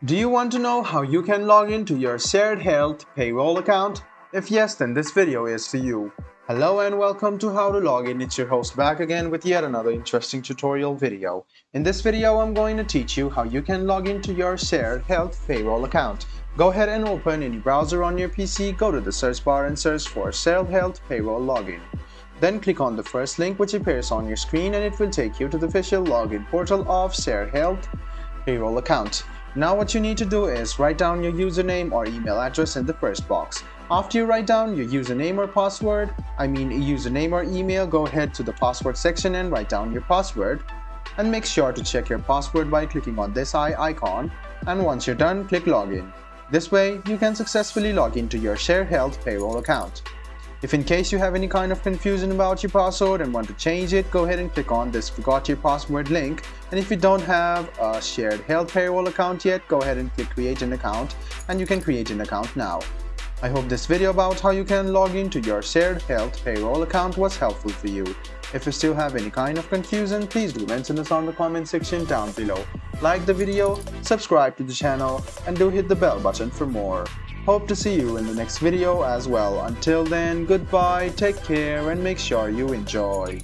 Do you want to know how you can log into your shared health payroll account? If yes, then this video is for you. Hello and welcome to How to Log In. It's your host back again with yet another interesting tutorial video. In this video, I'm going to teach you how you can log into your shared health payroll account. Go ahead and open any browser on your PC, go to the search bar and search for shared health payroll login. Then click on the first link which appears on your screen and it will take you to the official login portal of shared health payroll account. Now what you need to do is write down your username or email address in the first box. After you write down your username or password, username or email, go ahead to the password section and write down your password. And make sure to check your password by clicking on this eye icon. And once you're done, click login. This way, you can successfully log into your shared health payroll account. If in case you have any kind of confusion about your password and want to change it, go ahead and click on this forgot your password link. And if you don't have a shared health payroll account yet, go ahead and click create an account and you can create an account now. I hope this video about how you can log into your shared health payroll account was helpful for you. If you still have any kind of confusion, please do mention us on the comment section down below. Like the video, subscribe to the channel and do hit the bell button for more. Hope to see you in the next video as well. Until then, goodbye, take care and make sure you enjoy.